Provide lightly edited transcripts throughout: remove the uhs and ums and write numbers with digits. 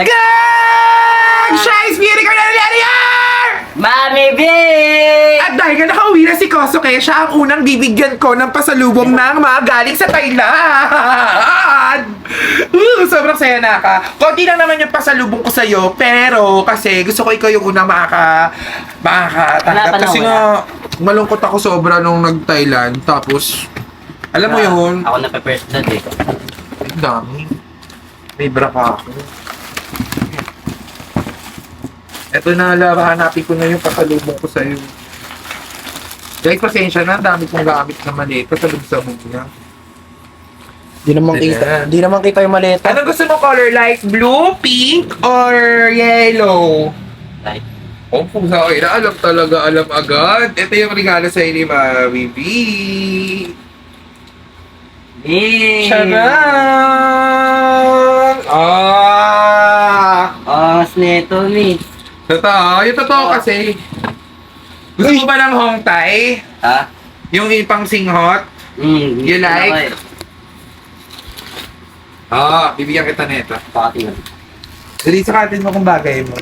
Gang! Shines Beauty ka na Mami B! At dahil nga nakauwi na si Kosuke, siya ang unang bibigyan ko ng pasalubong ng mga galing sa Thailand. Sobrang saya na ka. Konti lang naman yung pasalubong ko sa'yo, pero kasi gusto ko ikaw yung unang makakatanggap. Wala pa Kasi na, nga, malungkot ako sobra nung nag-Thailand. Tapos, alam mo yun, Ako na pa-first blood eh. ang dami. May bra pa ako. Eto na, hanapin ko na yung pasalubong ko sa'yo. Guys, pasensya na, ang dami kong gamit na maleta sa lubsabog niya. Di naman kita. Di naman kita yung maleta. Anong gusto mo color? Like blue, pink, or yellow? Like, Oh, pusa ko, alam talaga, alam agad. Ito yung regalo sa'yo ni Mami B. Charan! Angas nito, Mi. Totoo, yung totoo kasi. Gusto mo ba ng Hong Thai? Ha? Yung ipang singhot? You like? Bibigyan kita nito. Pakatingin. Dali sa katin mo kung bagay mo.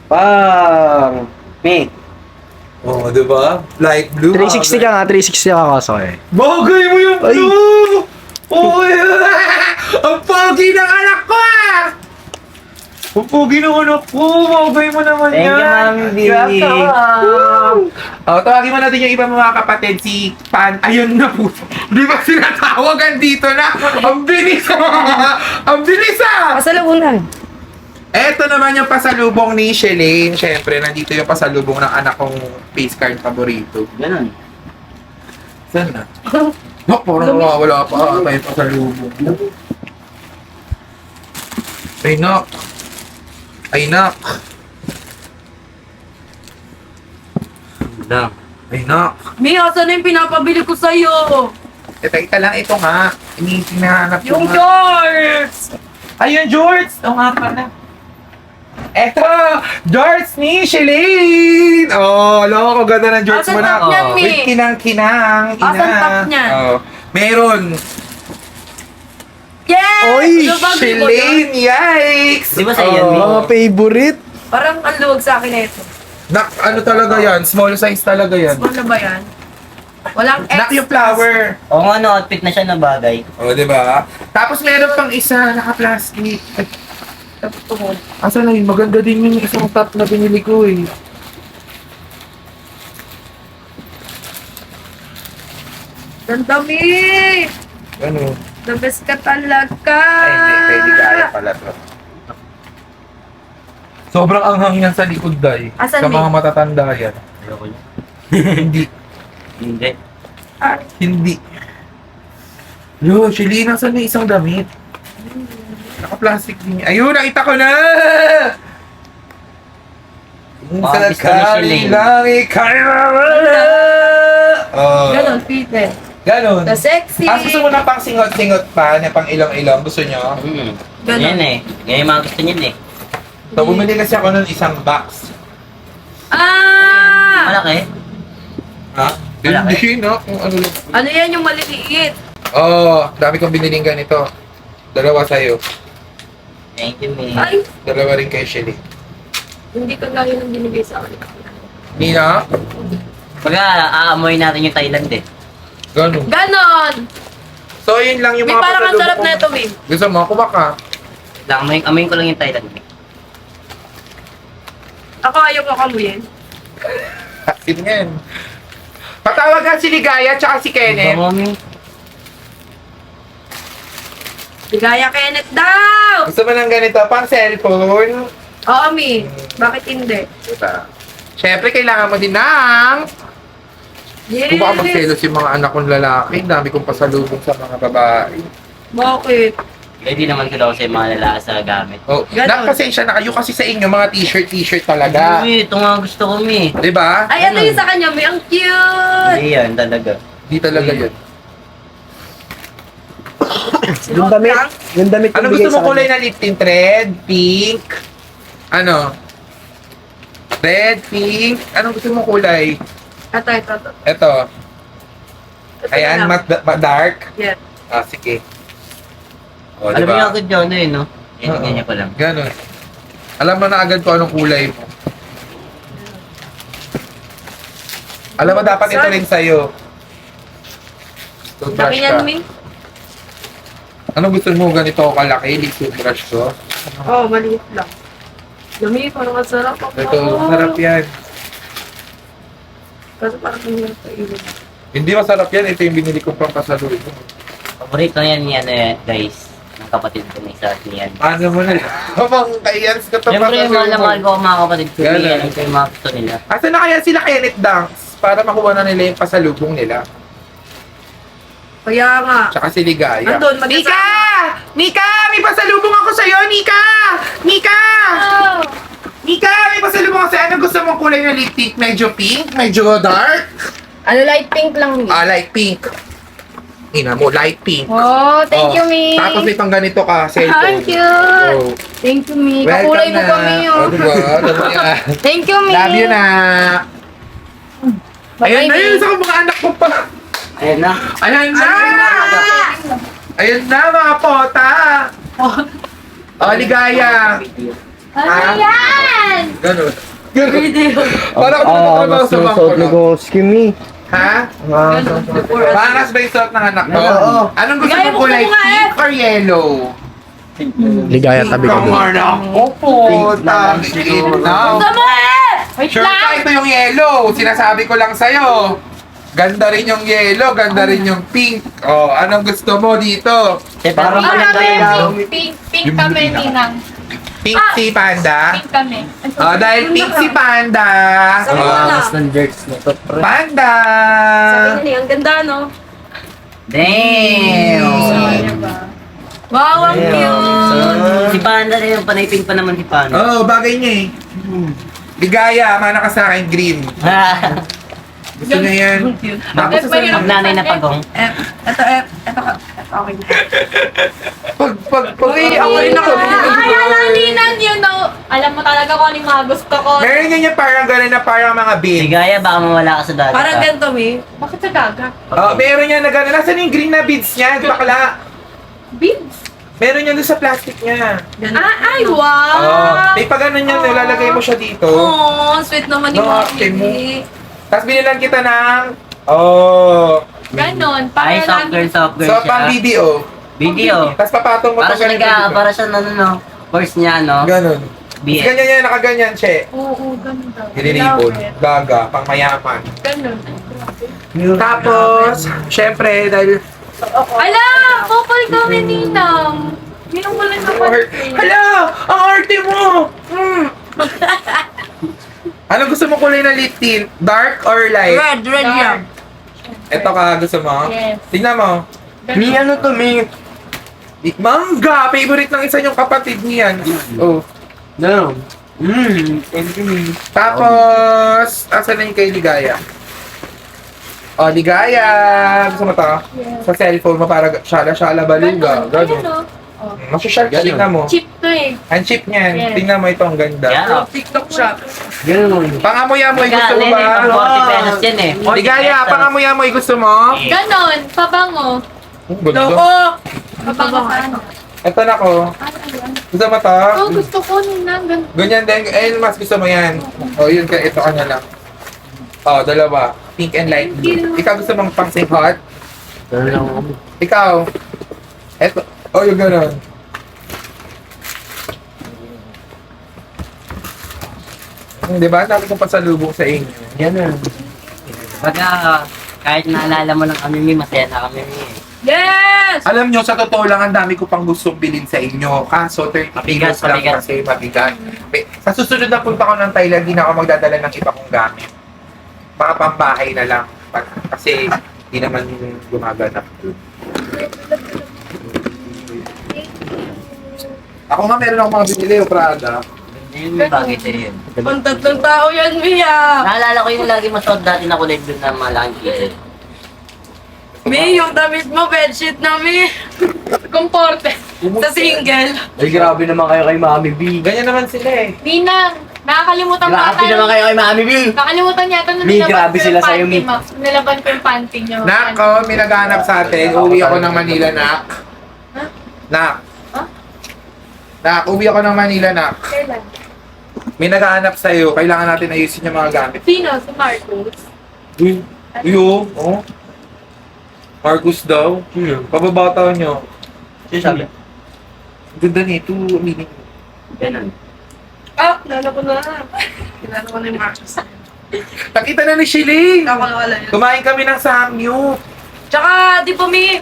Pang! Mi. Oh, di ba? Light blue. 360 ka nga, 360 ka kaso eh. Bagay mo yung Ay. blue! Oh, ang pogi ng anak ko ah! Ang pogi ng anak ko! Bagay mo naman Thank you, yan! Mami B. Oh, tawagin mo natin yung iba mga kapatid, si Pan. Ayun na po. Di ba sinatawagan dito na? Ang bilis! Ang bilis ah! Pasalubungan. Eto naman yung pasalubong ni Shelane. Siyempre, nandito yung pasalubong ng anak kong face card paborito. Ganun. Saan na? No, parang wala pa yung pasalubong. Ay, nak. Ay, nak. Lang. Ay, nak. Mia, saan na yung pinapabili ko sa'yo? Teka lang, ito nga. Hinahanap ko Yung nga. George! Ay, yung George! Oo nga pala. Eto! George ni Shelane! Oh, alam ko ganda ng George Asan mo na. top niyan, Mi? With kinang-kinang. Asan top niyan? Oh. Meron. Yes! Oy, Nabagay mo yun? Shelane! Yikes! Di ba sa iyo, Mi? Mga favorite. Parang ang luwag sa akin na ito. Nak, ano talaga yan? Small size talaga yan. Small na ba yan? Walang X. Nak, yung flower. Oo nga, no, outfit na siya na bagay. Oh, di ba? Tapos meron pang isa, naka-plastic. Ay, Tapos tuhod. asa na yun? Maganda din yung isang top na binili ko eh. Ganda, Mi! Ano? The best ka talaga! Ay, hindi gaya pala to. Sobrang anghang yan sa likod, Day. Asan, Sa Mi? mga matatanda yan. Ayoko niya. Hindi. Hindi. Ah, Hindi. Yo, Shelly, nasan na isang damit? Naka-plastic din. Ayun, nakita ko na! Yung Mga sa gusto ni Shelly. lang ikaw Oh. ganon, fitted. Ganon. The sexy! Tapos gusto mo na pang singot-singot pa, na pang ilong-ilong. Gusto nyo? Ganun. Yan eh. Yan yung mga gusto niyan eh. So, bumili kasi ako nun isang box. Ah! Malaki. Ha? Malaki? Hindi, no? Kung ano lang. Ano yan yung maliliit? Oo, dami kong biniling ganito. Dalawa sa'yo. Thank you, Mi. Ay, Dalawa rin kay Shelly. hindi ka gaya ng binigay sa akin. Nina? Pagka aamoy natin yung Thailand eh. Ganon. Ganon! So, yun lang yung May mga parang ang pasalubong sarap ko. na ito, Mi. Gusto mo, kuha ka. Lang, amoyin ko lang yung Thailand, Mi. Ako ayaw ko kamuyin. Asin yan. Patawag nga si Ligaya tsaka si Kenneth. Bango, Mi. Ligaya Kenneth daw! Gusto mo ng ganito, pang cellphone. Oo, Mi. Bakit hindi? Diba? Siyempre, kailangan mo din ng... Yes! Kung baka magselos yung mga anak kong lalaki, dami kong pasalubong sa mga babae. Bakit? Hindi naman ko daw sa mga lalaki sa gamit. Oh, Ganon. napasensya na kayo kasi sa inyo, mga t-shirt talaga. Uy, ito nga gusto ko, Mi. Diba? Ay, ano yung sa kanya, Mi? Ang cute! Hindi yan, talaga. Di talaga yun. Yung damit. lang? Yung damit Ano yung gusto bigay mo sa kulay kanya. na lip tint? Red, pink, ano? Red, pink, anong gusto mo kulay? Ito, ito, ito. Ito. Ito Ayan, na lang. dark. Yeah. Ah, sige. O, Alam mo diba? yung agad yun, no? Ganyan ko lang. Ganon. Alam mo na agad kung anong kulay mo. Alam mo, dapat ito rin sa'yo. Laki Toothbrush yan, ka. Mi. Anong gusto mo ganito kalaki? Di toothbrush ko? Oo, maliit lang. Yummy, parang ang sarap. Ito, sarap yan. Kasi parang ang hirap sa ilong. Hindi masarap yan. Ito yung binili ko pang pasalubong. Paborito yan ni guys. Ng kapatid ko na isa niyan. Ano mo na? Habang kayans ka ito Siyempre, mahal na mahal ko ang mga kapatid ko. Ganun. Yan ang mga gusto nila. Asa na kaya sila Kenneth Dunks? Para makuha na nila yung pasalubong nila. Kaya nga. Tsaka si Ligaya. Nandun, Nika! Nika! May pasalubong ako sa'yo, Nika! Nika! Oh! Nika! May pasalubong ako sa'yo. Ano gusto mong kulay na lip tint? Medyo pink? Medyo dark? Ano, light pink lang, Mi. Light pink. Ina mo, light pink. Oh, thank you, Oh, Mi. Tapos may pang ganito ka, cellphone. Thank you. Oh. Thank you, Mi. Welcome Kakulay mo na. pa, Mi. Oh, diba? Love you. Thank you, Mi. Love you na. Ayan na Mi. yun sa mga anak ko pa. Ayan na. Ayan na! Ayan na mga pota! Oh, ligaya! Ano yan? Ganun. Ganun. Video. Para ako natatrabaho sa bangko lang. Kimi. Ha? Pangas ba yung suot ng anak ko? Oo. Anong gusto Ligaya, mo kulay? buksan mo nga, Pink or yellow? Ligaya, tabi ko doon. Kamar ako po. Tangin na. Tama eh! Wait Sure lang. ka, ito yung yellow. Sinasabi ko lang sa'yo. Ganda rin yung yellow, ganda rin yung pink. Oh, anong gusto mo dito? Parang Pink pala kami, pink kami, Ninang. Pink si Panda? Pink kami. Oh, dahil pink si Panda. Sabi ko Oh, na. ng jerks na to, pre. Panda! Sabi niya, ang ganda, no? Damn! Wow, ang cute! Si Panda na yung panay-pink pa naman si Panda. Oh, bagay niya eh. Ligaya, mana ka sa akin, green. Gusto niya yan. Tapos sa Ang nanay na pagong. Ito, okay na. pag, Uy, ako rin ako. Ay, alam, Ninang, you know. Alam mo talaga kung ano yung mga gusto ko. meron niya parang gano'n na parang mga Si beans. Gaya, baka mawala ka sa dati. Parang ganito, Mi. Bakit sa gaga? Oh, meron niya na gano'n. Nasaan yung green na beads niya? Bakla. Beans. Meron niya doon sa plastic niya. Ay, wow. Oh, may pa gano'n yan. Nilalagay mo siya dito. Oh, sweet naman ni No, ate mo. Mami. Tapos binilan kita ng... Oh. Ganon. Ay, soft girl So, siya. pang video. Video. Tapos papatong mo Para to siya ganito dito. para siya no. Course niya, no? Ganon. Tapos BS. ganyan yan, nakaganyan siya. Oo, ganon daw. Nililipod. Gaga, pang mayaman. Ganon. Tapos, syempre, dahil... Ala! Couple kami, Ninang. Ninang wala naman. Hala! Ang arte mo! Ano gusto mo kulay na lip tint? Dark or light? Red yan. Ito ka, gusto mo? Yes. Tingnan mo. Mi, ano to, Mi? Mangga! Favorite ng isa yung kapatid niyan. Oh. No. Thank you, Mi. Tapos, asan na yung kay Ligaya? Oh, Ligaya! Gusto mo to? Sa cellphone mo para shala-shala baluga. Ganon. Gano'n. Oh. Masyasharp siya, Ganon. tingnan mo. Cheap to eh. Ang cheap niyan. Yes. Tingnan mo ito, ang ganda. Yeah. TikTok shop. Ganun. Pangamoy-amoy, gusto mo Pang ba? 40 pesos yan eh. 40 Ligaya, pesos. pangamoy-amoy, gusto mo? Ganon. Pabango. Ang ganda. Loko! Pabango ka ano? Ito na ko. Gusto mo to? Oh, gusto ko, Ninang. Ganon. Ganyan din. Ayun, mas gusto mo yan. O, yun ka. Ito ka na lang. O, dalawa. Pink and light blue. Ikaw gusto mong pang sing hot? Ganun lang ako. Ikaw. Ito. O, yung ganon. Di ba? Dami kong pasalubong sa inyo. Ganun. Pagka kahit naalala mo lang kami, Mi, masaya na kami, Mi. Yes! Alam nyo, sa totoo lang, ang dami ko pang gustong bilhin sa inyo. Kaso, 30 Mabigat, kilos lang mabigat. kasi mabigat. Sa susunod na punta ko ng Thailand, di na ako magdadala ng iba kong gamit. Mga pambahay na lang. Kasi, di naman gumaganap dun. Ako nga, meron akong mga binili, o Prada. Yun yung bagay sa'yo yun. Ang tatlong tao yan, Mia! Naalala ko yung lagi masuot dati na kulay blue na malaking kitty. Mi, yung damit mo, bedsheet na, Mi. Komporte. Sa single. Ay, grabe naman kayo kay Mami B. Ganyan naman sila eh. Ninang. Nakakalimutan ko Grabe ata. naman kayo kay Mami B. Nakalimutan yata na Mi, nilaban grabe ko sila yung sa'yo, panty Mi. mo. Nilaban ko yung panty nyo. Nak, may naghahanap sa atin. Uwi ako ng Manila, Nak. Nak. Huh? Nak, uwi ako ng Manila, nak. Kailan? May naghahanap sa'yo. Kailangan natin ayusin yung mga gamit. Sino? Si Marcos? Uy, iyo, oh. Marcus daw. Kababata nyo. Sino sabi? Ang ganda nito, aminin mo. Ganun. Ah, kilala ko na. Kilala ko na yung Marcos. Nakita na ni Shiling! Nakakawala yun. Kumain kami ng samyup. Tsaka, di ba may...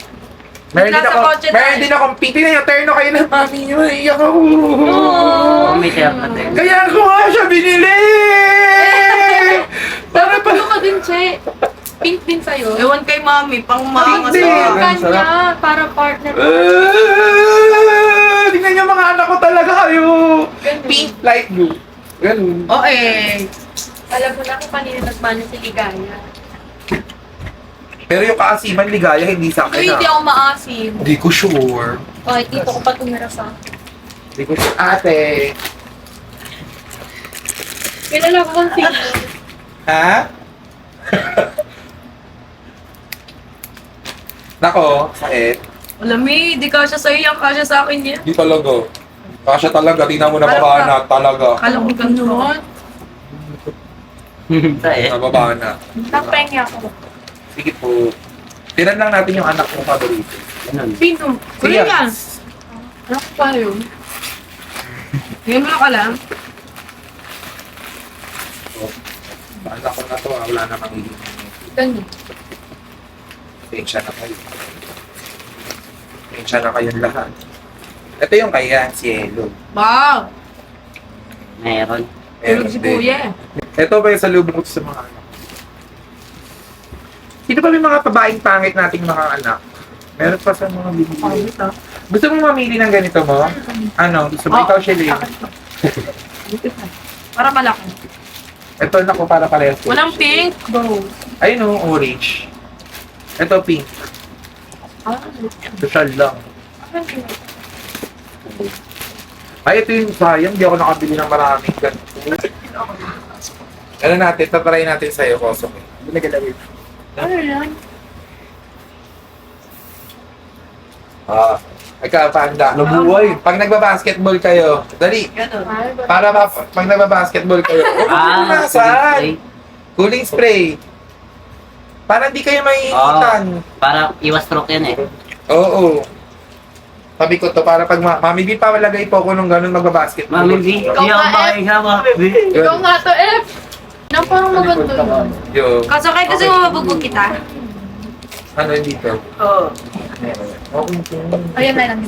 Meron din Nasa ako, kotse meron tayo. din akong piti na yung terno kayo ng mami nyo. Iyak ako. Oh, may share ka din. Kaya ako nga siya binili! Para pa... Ano ka din, Che? Pink din sa'yo. Ewan kay mami, pang mga Hindi. Pink Ang sarap. kanya, para partner. Tingnan niyo mga anak ko talaga kayo. Ganun. Pink, light blue. Ganun. Oo eh. Alam mo na kung kanina nagmana si Ligaya. Pero yung kaasiman ligaya, hindi sa akin. Uy, hindi ah. ako maasim. Hindi ko sure. Kahit dito ko pa tumira sa... Hindi ko sure. Ate. Kilala ko kung sino. Ha? Nako, sakit. Alam mi, di kasya sa'yo yan, kasya sa akin yan. Di talaga. Kasya talaga. Tingnan mo na baba na. Talaga. Kala ko gano'n. Sa'yo. Nababa na. Nagpengi ako. Sige po. Tiran lang natin yung anak mong paborito. Ganun. Pino. Kuya yan. Ano ko pa yun? Ngayon mo na ka lang. Anak ko na to. Wala namang ilim. Ganyan. Pensya na kayo. Pensya na kayong lahat. Ito yung kaya, si Elo. Wow! Meron. Tulog si kuya. Ito ba yung salubong ko sa mga anak? Sino ba yung mga babaeng pangit nating mga anak? Meron pa sa mga bibili. Gusto mo mamili ng ganito mo? Ano? Gusto mo ikaw, Shelly? Para malaki. Ito na ko para parehas. Walang pink. Go. Ayun o, orange. Ito pink. Social lang. Ay, ito yung sayang. Hindi ako nakabili ng maraming ganito. Ano natin? Tatry natin sa'yo, Koso. Hindi na galawin. Ano yan? Ah, ikaw, panda. Nabuhay. Pag nagbabasketball kayo, dali. Ganon. Para pag nagbabasketball kayo, punasan. Cooling spray. Para hindi kayo maiinitan. Para iwas stroke yan eh. Oo. Sabi ko to, para pag Mami B, pawalagay po ako nung ganun magbabasketball. Mami B, Ikaw di ako nga, makahinga, Mami B. Ikaw nga to, F! Na parang maganda yun. Yo, Kasakay kasi mababugbog kita. ano dito? Oo. Okay. Ayan na lang.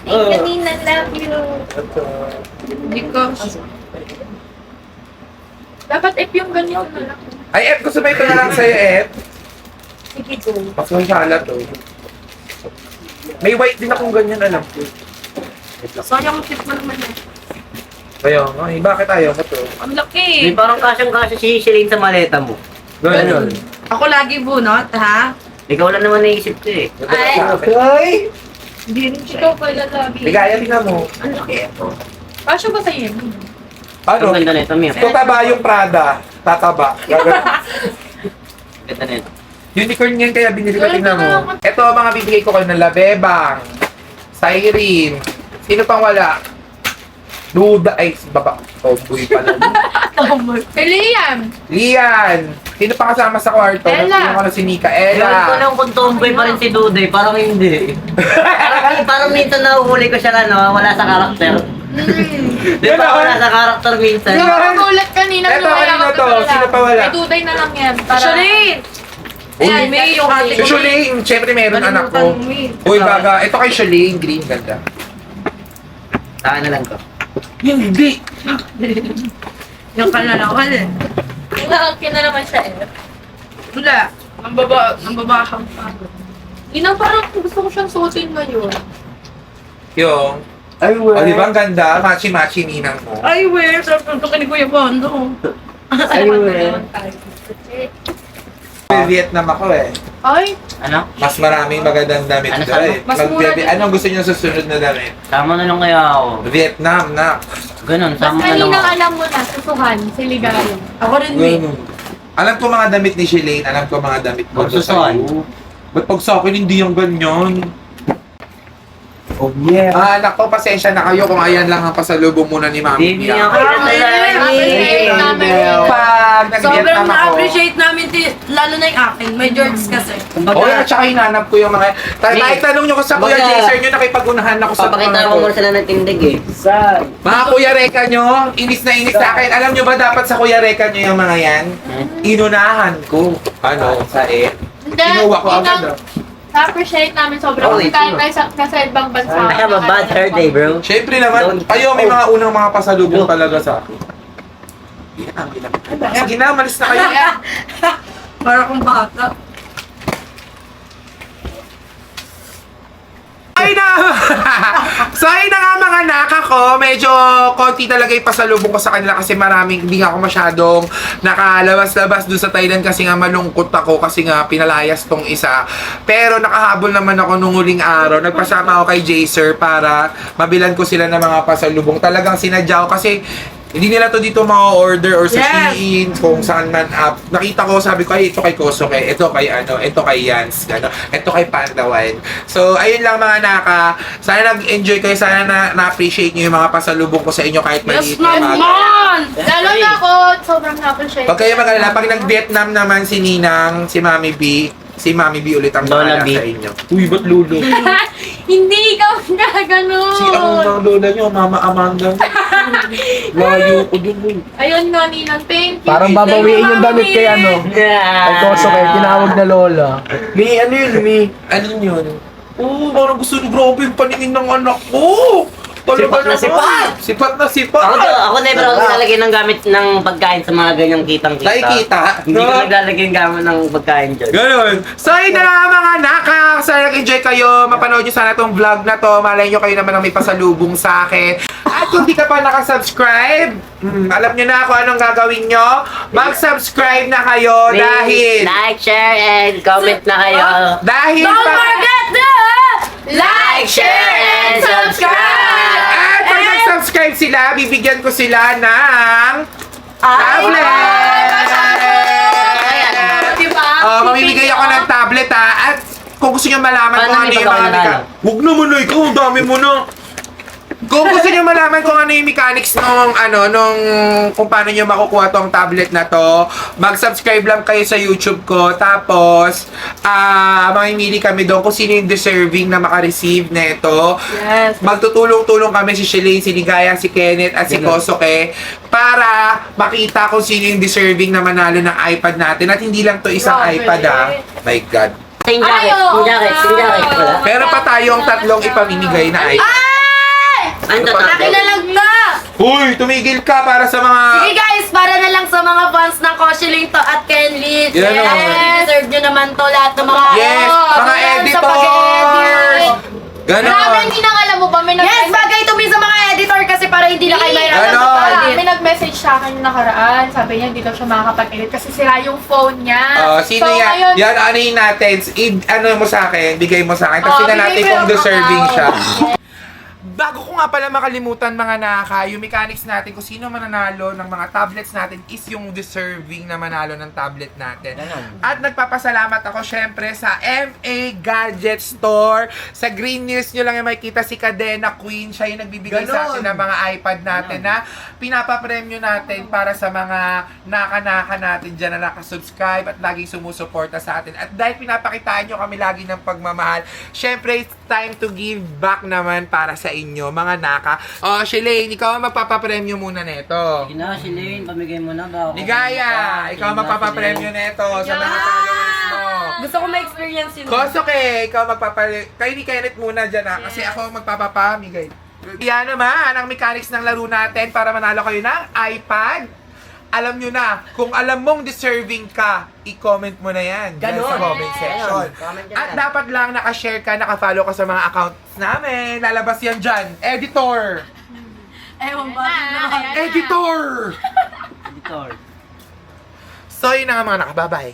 Ay, kanina, love you. Hindi ko. Dapat F yung ganyan na lang. Ay, Ed, gusto ba ito na lang sa'yo, Ed? Sige, go. Mas masala to. May white din akong ganyan, alam ko. Sayang tip mo naman yan. Kaya nga, eh, bakit ayaw mo to? Ang Di laki. parang kasyang-kasya si Celine sa maleta mo. Ganun. Ako lagi bunot, ha? Ikaw lang naman naisip ko eh. Ay. Ay! Hindi rin ikaw pala labi. Ligaya, tingnan mo. Ang laki ito. Kasya ba sa'yo? Ang Ano? ganda nito, Mir. Tutaba yung Prada. Tataba. Gagawin. Ganda nito. Unicorn yan, kaya binili ko, tingnan mo. Ito, mga bibigay ko kayo ng Labebang, Siren, sino pang wala? Duda, ay, si baba. Tomboy pala. Si Liam! Lian, sino pa kasama sa kwarto? Ella. Sino si Nika? Ewan ko Ella. lang kung tomboy pa rin si Duday, parang hindi. parang minsan nahuhuli ko siya na wala sa karakter. Di ba wala sa karakter minsan? Hindi ako magulat kanina. Eto, nung kanino kaya to? ako Sino pa wala? May duday na lang yan. Para... Charlene! Ayan, may yung ate Si ko. Shuling, syempre meron anak ko. Nalimutan mo eh. Uy, baga, ito kay Shuling, green, ganda. Saan na lang to? Hindi. Yung kalalawan eh. Nakakin na naman siya eh. Wala. Ang babahang pa. Inang parang gusto ko siyang suotin ngayon. Yung, Ay, o di ba ang ganda? Machi-machi ninang mo. Ay, where? Sarap nito kay ni Kuya Bondo. Ay, wala. Vietnam ako eh. Ay, Ano? Mas maraming magandang damit Ano, doon eh. mas mura din. Anong gusto niyo susunod na damit? Sama na lang kaya ako. Vietnam na. Ganun, mas sama na lang kanina ako. alam mo na, susuhan, si Ligaya. Ako rin, may. Alam ko mga damit ni Shelane, alam ko mga damit ko Magsusuhan. sa'yo. Ba't pag sa akin hindi yung ganyan? Oh yeah. Nako, pasensya na kayo kung ayan lang ang pasalubong muna ni Mami. Hindi niya ako Appreciate namin. Pag nag-Vietnam Sobrang ako. na-appreciate namin, lalo na yung akin. May George kasi. Oh, at saka hinanap ko yung mga... Kahit tanong nyo ko sa Kuya Baga- Jason nyo, nakipag-unahan ako sa Papakita mga mo muna sila ng tindig eh. Mga Kuya Reka nyo, inis na inis sa akin. Alam nyo ba dapat sa Kuya Reka nyo yung mga yan? Inunahan ko. Ano? Sa Hindi, Kinuha ko agad ah. Na-appreciate namin sobrang Oh, kasi kahit tayo sa ibang bansa. I have a bad hair day, bro. Siyempre naman, kayo may mga unang mga pasalubong talaga sa akin. Yan ang ginagawa. Sige na, malis na kayo. Para kung bata. Ay na! So ayun na nga mga naka ko, medyo konti talaga yung pasalubong ko sa kanila kasi maraming, hindi nga ako masyadong nakalabas-labas dun sa Thailand kasi nga malungkot ako kasi nga pinalayas tong isa. Pero nakahabol naman ako nung huling araw. Nagpasama ako kay Jaser para mabilan ko sila ng mga pasalubong. Talagang sinadya ko kasi hindi nila to dito ma-order or sa Shein, kung saan man up. Nakita ko, sabi ko, ay, ito kay Kosoke, ito kay ano, ito kay Yans, ano, ito kay Pandawan. So, ayun lang mga naka. Sana nag-enjoy kayo, sana na-appreciate nyo yung mga pasalubong ko sa inyo kahit maliit na bagay. naman! Lalo na ako, sobrang na-appreciate. Huwag kayo mag-alala, pag nag-Vietnam naman si Ninang, si Mami B, si Mami B ulit ang Lola bahala B. sa inyo. Uy, ba't Lolo? Hindi ikaw gaganon. Si ang lola nyo, Mama Amanda. Layo ko dun. Uy. Ayun nga, Ninang, thank you. Parang babawiin yung damit kay ano. Kay Koso kay tinawag na Lola. Mi, ano yun, Mi? Ano yun? Oo, parang gusto nyo grabe yung paningin ng anak ko. Sipat na naman. sipat! Sipat na sipat! Ako never ako naglalagay ng gamit ng pagkain sa mga ganyang kitang-kita. Nakikita? Hindi ko No? naglalagay ng gamit ng pagkain dyan. Ganon. So, ayun na nga mga naka. Sana nag-enjoy kayo. Mapanood nyo sana tong vlog na to. Malay nyo kayo naman ang may pasalubong sa akin. At kung di ka pa nakasubscribe, alam nyo na kung anong gagawin nyo. Mag-subscribe na kayo dahil... Like, share, and comment na kayo. Dahil... Don't forget to Like, share, and subscribe! At pag nag-subscribe sila, bibigyan ko sila ng... tablet! Diba? Mamimigay ako ng tablet At kung gusto nyo malaman Paano kung ano may yung mga pagkakalala? Huwag naman na ikaw, ang dami mo na. Kung gusto nyo malaman kung ano yung mechanics nung kung paano nyo makukuha tong tablet na to, mag-subscribe lang kayo sa YouTube ko. Tapos, mamimili kami doon kung sino yung deserving na makareceive na ito. Yes. Magtutulong-tulong kami si Shelane, si Ligaya, si Kenneth, at si Kosoke para makita kung sino yung deserving na manalo ng iPad natin. At hindi lang to isang Grabe. iPad My God. Yung jacket, yung jacket, wala. Pero pa tayong tatlong ipamimigay na iPad. Ano to? Nakilalag na! Uy, tumigil ka para sa mga... Sige guys, para na lang sa mga fans ng Koshiling to at Kenly. Yan o. Deserve nyo naman to lahat ng mga... Yes, mga pagkakas sa editors! pag-edit. Grabe, Ganon. hindi na alam mo ba? May Yes, bagay to min sa mga editor kasi para hindi na kayo mahirapan Ano? sa pag-edit. May nag-message sa akin yung nakaraan. Sabi niya, hindi daw siya makakapag-edit kasi sira yung phone niya. Sino So, yan? ngayon, Yan, ano yun natin? Ano mo sa akin? Bigay mo sa akin. Tapos tingnan bigay natin mo kung yung deserving account. siya. Bago ko nga pala makalimutan mga naka, yung mechanics natin kung sino mananalo ng mga tablets natin is yung deserving na manalo ng tablet natin. At nagpapasalamat ako syempre sa MA Gadget Store. Sa Green News nyo lang yung makikita si Cadena Queen. Siya yung nagbibigay sa atin ng mga iPad natin na pinapapremyo natin para sa mga naka-naka natin dyan na nakasubscribe at laging sumusuporta sa atin. At dahil pinapakitaan nyo kami lagi ng pagmamahal, syempre it's time to give back naman para sa inyo, mga naka. Shelane, ikaw ang magpapapremyo muna nito. Sige na, Shelane, pamigay mo na ba? Ligaya, ikaw ang magpapapremyo nito sa mga followers mo. Gusto ko ma-experience yun. Kosoke, ikaw magpapapremyo. Kayo ni Kenneth muna dyan kasi ako ang magpapapamigay. Yan naman, ang mechanics ng laro natin para manalo kayo ng iPad. Alam nyo na, kung alam mong deserving ka, i-comment mo na yan dyan sa comment section. Comment dyan. At dapat lang nakashare ka, nakafollow ka sa mga accounts namin. Lalabas yan dyan. Editor! Ewan ba? Editor! Editor. So, yun na nga mga nakababay.